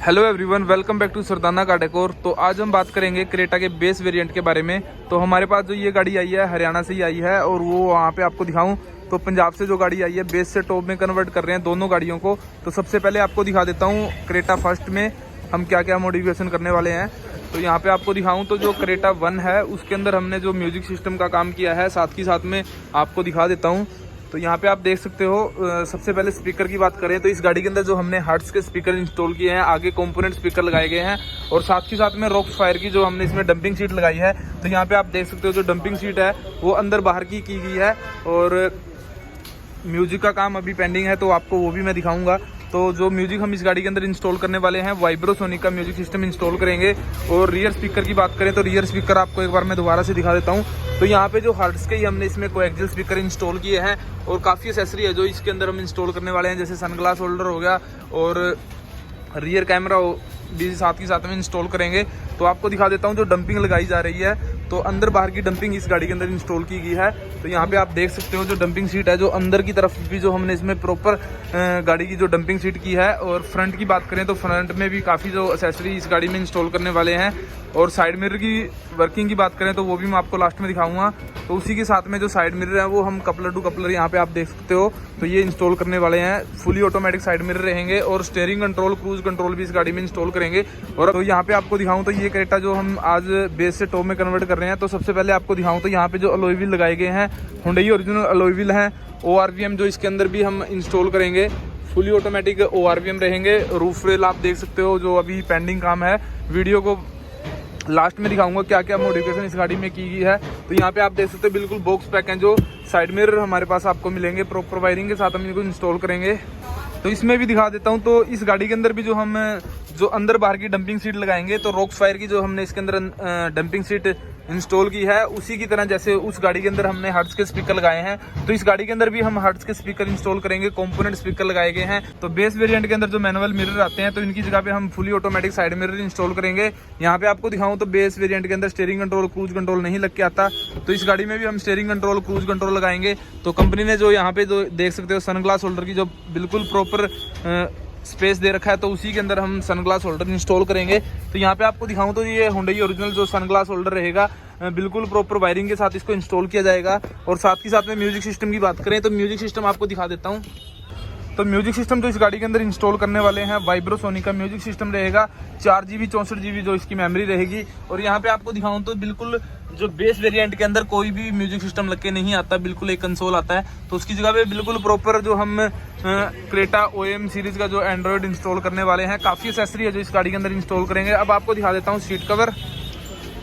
Hello everyone, welcome back to Sardana car decor. तो आज हम बात करेंगे क्रेटा के बेस वेरिएंट के बारे में। तो हमारे पास जो ये गाड़ी आई है हरियाणा से ही आई है और वो वहाँ पे आपको दिखाऊं तो पंजाब से जो गाड़ी आई है बेस से टॉप में कन्वर्ट कर रहे हैं दोनों गाड़ियों को। तो सबसे पहले आपको दिखा देता हूँ क्रेटा फर्स्ट में हम क्या क्या मॉडिफिकेशन करने वाले हैं। तो यहाँ पे आपको दिखाऊं तो जो क्रेटा 1 है उसके अंदर हमने जो म्यूजिक सिस्टम का काम किया है साथ ही साथ में आपको दिखा देता हूँ। तो यहाँ पे आप देख सकते हो, सबसे पहले स्पीकर की बात करें तो इस गाड़ी के अंदर जो हमने हर्ट्स के स्पीकर इंस्टॉल किए हैं, आगे कंपोनेंट स्पीकर लगाए गए हैं और साथ ही साथ में रॉक्स फायर की जो हमने इसमें डंपिंग सीट लगाई है। तो यहाँ पे आप देख सकते हो जो डंपिंग सीट है वो अंदर बाहर की गई है और म्यूजिक का काम अभी पेंडिंग है, तो आपको वो भी मैं दिखाऊंगा। तो जो म्यूजिक हम इस गाड़ी के अंदर इंस्टॉल करने वाले हैं वाइब्रोसोनिक का म्यूजिक सिस्टम इंस्टॉल करेंगे। और रियर स्पीकर की बात करें तो रियर स्पीकर आपको एक बार मैं दोबारा से दिखा देता हूं। तो यहाँ पे जो हर्ट्स के ही हमने इसमें कोएक्सियल स्पीकर इंस्टॉल किए हैं और काफ़ी एक्सेसरी है जो इसके अंदर हम इंस्टॉल करने वाले हैं, जैसे सनग्लास होल्डर हो गया और रियर कैमरा भी साथ ही साथ में इंस्टॉल करेंगे। तो आपको दिखा देता हूँ जो डंपिंग लगाई जा रही है, तो अंदर बाहर की डंपिंग इस गाड़ी के अंदर इंस्टॉल की गई है। तो यहाँ पे आप देख सकते हो जो डंपिंग सीट है जो अंदर की तरफ भी जो हमने इसमें प्रॉपर गाड़ी की जो डंपिंग सीट की है। और फ्रंट की बात करें तो फ्रंट में भी काफ़ी जो एक्सेसरी इस गाड़ी में इंस्टॉल करने वाले हैं। और साइड मिरर की वर्किंग की बात करें तो वो भी मैं आपको लास्ट में दिखाऊंगा। तो उसी के साथ में जो साइड मिरर है वो हम कपलर टू कपलर यहाँ पे आप देख सकते हो, तो ये इंस्टॉल करने वाले हैं। फुली ऑटोमेटिक साइड मिरर रहेंगे और स्टीयरिंग कंट्रोल, क्रूज कंट्रोल भी इस गाड़ी में इंस्टॉल करेंगे। और तो यहाँ पे आपको दिखाऊं तो ये क्रेटा जो हम आज बेस से टॉप में कन्वर्ट कर रहे हैं, तो सबसे पहले आपको दिखाऊं तो यहाँ पे जो अलॉय व्हील लगाए गए हैं हुंडई ओरिजिनल अलॉय व्हील हैं। ORVM जो इसके अंदर भी हम इंस्टॉल करेंगे, फुली ऑटोमेटिक ORVM रहेंगे। रूफ रेल आप देख सकते हो जो अभी पेंडिंग काम है, वीडियो को लास्ट में दिखाऊंगा क्या क्या मॉडिफिकेशन इस गाड़ी में की गई है। तो यहाँ पे आप देख सकते हो बिल्कुल बॉक्स पैक हैं, जो साइड मिरर हमारे पास आपको मिलेंगे, प्रॉपर वायरिंग के साथ हम इनको इंस्टॉल करेंगे। तो इसमें भी दिखा देता हूँ, तो इस गाड़ी के अंदर भी जो हम जो अंदर बाहर की डंपिंग सीट लगाएंगे, तो रॉक्स फायर की जो हमने इसके अंदर डंपिंग सीट इंस्टॉल की है उसी की तरह जैसे उस गाड़ी के अंदर हमने हर्ट्स के स्पीकर लगाए हैं, तो इस गाड़ी के अंदर भी हम हर्ट्स के स्पीकर इंस्टॉल करेंगे। कंपोनेंट स्पीकर लगाए गए हैं। तो बेस वेरिएंट के अंदर जो मैनुअल मिरर आते हैं तो इनकी जगह पे हम fully automatic side mirror install करेंगे। यहाँ पे आपको दिखाऊं तो बेस वेरिएंट के अंदर स्टीयरिंग कंट्रोल, क्रूज कंट्रोल नहीं लग के आता, तो इस गाड़ी में भी हम स्टीयरिंग कंट्रोल, क्रूज कंट्रोल लगाएंगे। तो कंपनी ने जो यहाँ पे जो देख सकते हो सनग्लास होल्डर की जो बिल्कुल प्रॉपर स्पेस दे रखा है, तो उसी के अंदर हम सनग्लास होल्डर इंस्टॉल करेंगे। तो यहाँ पे आपको दिखाऊं तो ये हुंडई ओरिजिनल जो सनग्लास होल्डर रहेगा, बिल्कुल प्रॉपर वायरिंग के साथ इसको इंस्टॉल किया जाएगा। और साथ ही साथ में म्यूजिक सिस्टम की बात करें तो म्यूजिक सिस्टम आपको दिखा देता हूँ। तो म्यूजिक सिस्टम जो इस गाड़ी के अंदर इंस्टॉल करने वाले हैं वाइब्रोसोनिक का म्यूजिक सिस्टम रहेगा। 4 GB 64 GB जो इसकी मेमोरी रहेगी। और यहाँ पे आपको दिखाऊं तो बिल्कुल जो बेस वेरिएंट के अंदर कोई भी म्यूजिक सिस्टम लग के नहीं आता, बिल्कुल एक कंसोल आता है। तो उसकी जगह पे बिल्कुल प्रॉपर जो हम क्रेटा OM सीरीज का जो एंड्रॉयड इंस्टॉल करने वाले हैं, काफ़ी एक्सेसरी है जो इस गाड़ी के अंदर इंस्टॉल करेंगे। अब आपको दिखा देता हूँ सीट कवर।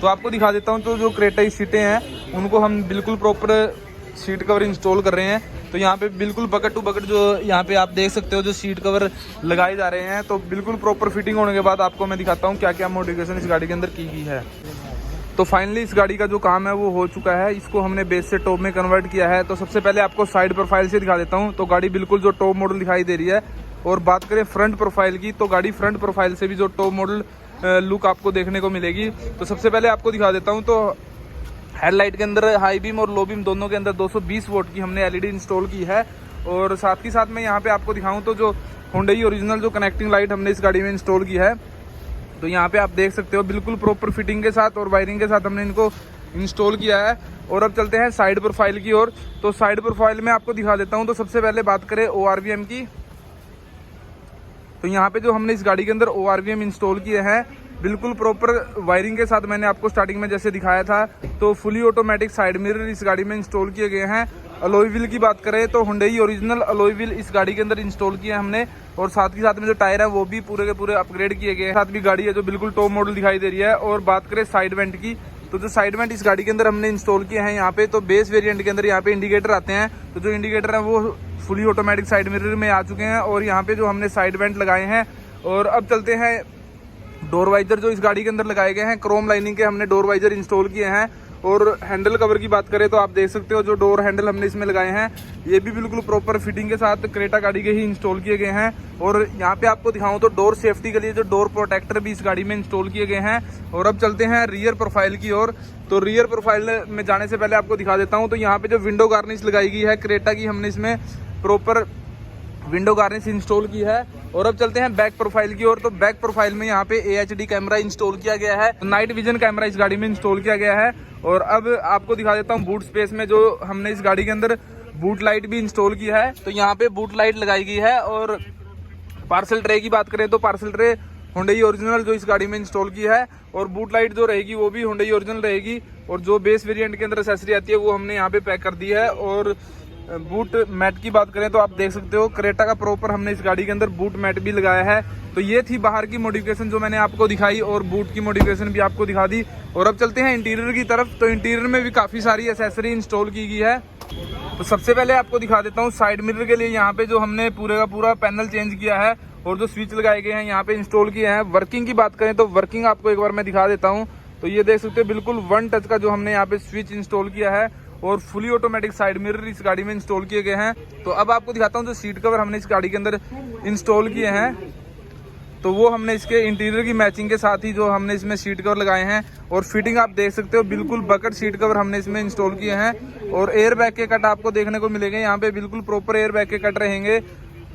तो आपको दिखा देता हूँ तो जो क्रेटा की सीटें हैं उनको हम बिल्कुल प्रॉपर सीट कवर इंस्टॉल कर रहे हैं। तो यहाँ पे बिल्कुल बकेट टू बकेट जो यहाँ पे आप देख सकते हो जो सीट कवर लगाए जा रहे हैं, तो बिल्कुल प्रॉपर फिटिंग होने के बाद आपको मैं दिखाता हूँ क्या क्या मॉडिफिकेशन इस गाड़ी के अंदर की गई है। तो फाइनली इस गाड़ी का जो काम है वो हो चुका है, इसको हमने बेस से टॉप में कन्वर्ट किया है। तो सबसे पहले आपको साइड प्रोफाइल से दिखा देता हूँ। तो गाड़ी बिल्कुल जो टॉप मॉडल दिखाई दे रही है। और बात करें फ्रंट प्रोफाइल की, तो गाड़ी फ्रंट प्रोफाइल से भी जो टॉप मॉडल लुक आपको देखने को मिलेगी। तो सबसे पहले आपको दिखा देता हूँ, तो हेडलाइट के अंदर हाई बीम और लो बीम दोनों के अंदर 220 वोट की हमने LED इंस्टॉल की है। और साथ ही साथ में यहाँ पे आपको दिखाऊं तो जो हुंडई ओरिजिनल जो कनेक्टिंग लाइट हमने इस गाड़ी में इंस्टॉल की है, तो यहाँ पे आप देख सकते हो बिल्कुल प्रॉपर फिटिंग के साथ और वायरिंग के साथ हमने इनको इंस्टॉल किया है। और अब चलते हैं साइड प्रोफाइल की ओर। तो साइड प्रोफाइल में आपको दिखा देता हूँ। तो सबसे पहले बात करें ORVM की, तो यहाँ पे जो हमने इस गाड़ी के अंदर ORVM इंस्टॉल किए हैं बिल्कुल प्रॉपर वायरिंग के साथ, मैंने आपको स्टार्टिंग में जैसे दिखाया था। तो फुली ऑटोमेटिक साइड मिरर इस गाड़ी में इंस्टॉल किए गए हैं। अलॉय व्हील की बात करें तो हुंडई ओरिजिनल अलॉय व्हील इस गाड़ी के अंदर इंस्टॉल किए हमने। और साथ ही साथ में जो टायर है वो भी पूरे के पूरे अपग्रेड किए गए हैं। साथ भी गाड़ी है जो बिल्कुल टॉप मॉडल दिखाई दे रही है। और बात करें साइड वेंट की, तो जो साइड वेंट इस गाड़ी के अंदर हमने इंस्टॉल किए हैं यहाँ पे, तो बेस वेरिएंट के अंदर यहाँ पे इंडिकेटर आते हैं। तो जो इंडिकेटर है वो फुली ऑटोमेटिक साइड मिरर में आ चुके हैं। और यहाँ पे जो हमने साइड वेंट लगाए हैं। और अब चलते हैं डोर वाइजर जो इस गाड़ी के अंदर लगाए गए हैं, क्रोम लाइनिंग के हमने डोर वाइजर इंस्टॉल किए हैं। और हैंडल कवर की बात करें तो आप देख सकते हो जो डोर हैंडल हमने इसमें लगाए हैं ये भी बिल्कुल प्रॉपर फिटिंग के साथ क्रेटा गाड़ी के ही इंस्टॉल किए गए हैं। और यहाँ पे आपको दिखाऊं तो डोर सेफ्टी के लिए जो डोर प्रोटेक्टर भी इस गाड़ी में इंस्टॉल किए गए हैं। और अब चलते हैं रियर प्रोफाइल की ओर। तो रियर प्रोफाइल में जाने से पहले आपको दिखा देता हूँ, तो यहाँ पे जो विंडो गार्निश लगाई गई है क्रेटा की, हमने इसमें प्रॉपर विंडो गार्निश इंस्टॉल की है। और अब चलते हैं बैक प्रोफाइल की ओर। तो बैक प्रोफाइल में यहाँ पे AHD कैमरा इंस्टॉल किया गया है, नाइट विजन कैमरा इस गाड़ी में इंस्टॉल किया गया है। और अब आपको दिखा देता हूँ बूट स्पेस में जो हमने इस गाड़ी के अंदर बूट लाइट भी इंस्टॉल की है। तो यहाँ पे बूट लाइट लगाई गई है। और पार्सल ट्रे की बात करें तो पार्सल ट्रे Hyundai ओरिजिनल जो इस गाड़ी में इंस्टॉल की है, और बूट लाइट जो रहेगी वो भी Hyundai ओरिजिनल रहेगी। और जो बेस वेरिएंट के अंदर एक्सेसरी आती है वो हमने यहाँ पे पैक कर दी है। और बूट मैट की बात करें तो आप देख सकते हो क्रेटा का प्रॉपर हमने इस गाड़ी के अंदर बूट मैट भी लगाया है। तो ये थी बाहर की मॉडिफिकेशन जो मैंने आपको दिखाई, और बूट की मॉडिफिकेशन भी आपको दिखा दी। और अब चलते हैं इंटीरियर की तरफ। तो इंटीरियर में भी काफ़ी सारी एक्सेसरी इंस्टॉल की गई है। तो सबसे पहले आपको दिखा देता हूँ साइड मिरर के लिए यहाँ पे जो हमने पूरे का पूरा पैनल चेंज किया है, और जो स्विच लगाए गए हैं यहाँ पे इंस्टॉल किए हैं। वर्किंग की बात करें तो वर्किंग आपको एक बार मैं दिखा देता हूँ। तो ये देख सकते हो बिल्कुल 1 टच का जो हमने यहाँ पे स्विच इंस्टॉल किया है, और फुली ऑटोमेटिक साइड मिरर इस गाड़ी में इंस्टॉल किए गए हैं। तो अब आपको दिखाता हूँ जो सीट कवर हमने इस गाड़ी के अंदर इंस्टॉल किए हैं, तो वो हमने इसके इंटीरियर की मैचिंग के साथ ही जो हमने इसमें सीट कवर लगाए हैं। और फिटिंग आप देख सकते हो बिल्कुल बकेट सीट कवर हमने इसमें इंस्टॉल किए हैं। और एयर बैग के कट आपको देखने को मिलेंगे यहाँ पे, बिल्कुल प्रॉपर एयर बैग के कट रहेंगे।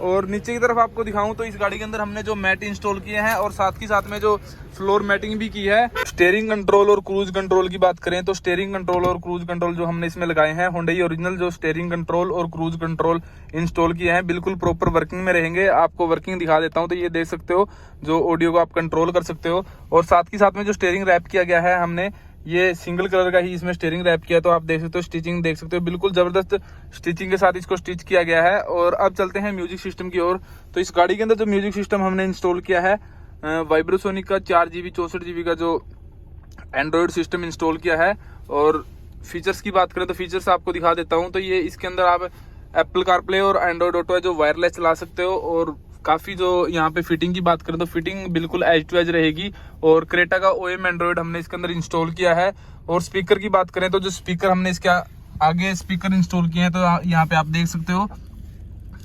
और नीचे की तरफ आपको दिखाऊं तो इस गाड़ी के अंदर हमने जो मैट इंस्टॉल किए हैं, और साथ ही साथ में जो फ्लोर मैटिंग भी की है। स्टीयरिंग कंट्रोल और क्रूज कंट्रोल की बात करें तो स्टीयरिंग कंट्रोल और क्रूज कंट्रोल जो हमने इसमें लगाए हैं Hyundai ओरिजिनल जो स्टीयरिंग कंट्रोल और क्रूज कंट्रोल इंस्टॉल किए हैं, बिल्कुल प्रॉपर वर्किंग में रहेंगे। आपको वर्किंग दिखा देता हूँ। तो ये देख सकते हो जो ऑडियो को आप कंट्रोल कर सकते हो। और साथ ही साथ में जो स्टीयरिंग रैप किया गया है हमने, ये सिंगल कलर का ही इसमें स्टीयरिंग रैप किया है। तो आप देख सकते हो स्टिचिंग देख सकते हो, बिल्कुल जबरदस्त स्टिचिंग के साथ इसको स्टिच किया गया है। और अब चलते हैं म्यूजिक सिस्टम की ओर। तो इस गाड़ी के अंदर जो म्यूजिक सिस्टम हमने इंस्टॉल किया है, वाइब्रोसोनिक का 4GB 64GB का जो एंड्रॉयड सिस्टम इंस्टॉल किया है। और फीचर्स की बात करें तो फीचर्स आपको दिखा देता हूँ। तो ये इसके अंदर आप एप्पल कारप्ले और एंड्रॉयड ऑटो है जो वायरलेस चला सकते हो। और काफ़ी जो यहाँ पे फिटिंग की बात करें तो फिटिंग बिल्कुल एज टू एज रहेगी। और क्रेटा का OM एंड्रॉयड हमने इसके अंदर इंस्टॉल किया है। और स्पीकर की बात करें तो जो स्पीकर हमने इसके आगे स्पीकर इंस्टॉल किए हैं, तो यहाँ पे आप देख सकते हो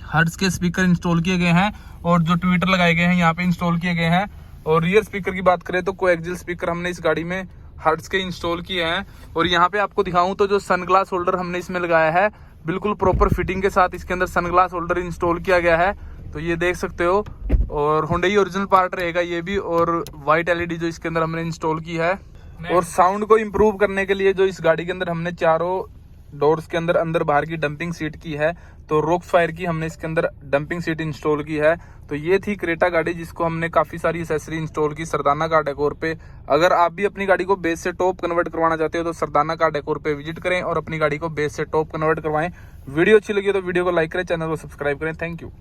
हर्ट्ज के स्पीकर इंस्टॉल किए गए हैं। और जो ट्विटर लगाए गए हैं यहाँ पे इंस्टॉल किए गए हैं। और रियर स्पीकर की बात करें तो कोएक्सियल स्पीकर हमने इस गाड़ी में हर्ट्ज के इंस्टॉल किए हैं। और यहाँ पे आपको दिखाऊं तो जो सनग्लास होल्डर हमने इसमें लगाया है, बिल्कुल प्रॉपर फिटिंग के साथ इसके अंदर सनग्लास होल्डर इंस्टॉल किया गया है। तो ये देख सकते हो। और Hyundai ओरिजिनल पार्ट रहेगा ये भी। और वाइट LED जो इसके अंदर हमने इंस्टॉल की है। और साउंड को इम्प्रूव करने के लिए जो इस गाड़ी के अंदर हमने चारों डोर्स के अंदर अंदर बाहर की डंपिंग सीट की है। तो रॉक्सफायर की हमने इसके अंदर डंपिंग सीट इंस्टॉल की है। तो ये थी क्रेटा गाड़ी जिसको हमने काफ़ी सारी एक्सेसरी इंस्टॉल की सरदाना कार डेकोर पे। अगर आप भी अपनी गाड़ी को बेस से टॉप कन्वर्ट करवाना चाहते हो तो सरदाना कार डेकोर पे विजिट करें और अपनी गाड़ी को बेस से टॉप कन्वर्ट करवाएं। वीडियो अच्छी लगी तो वीडियो को लाइक करें, चैनल को सब्सक्राइब करें। Thank you.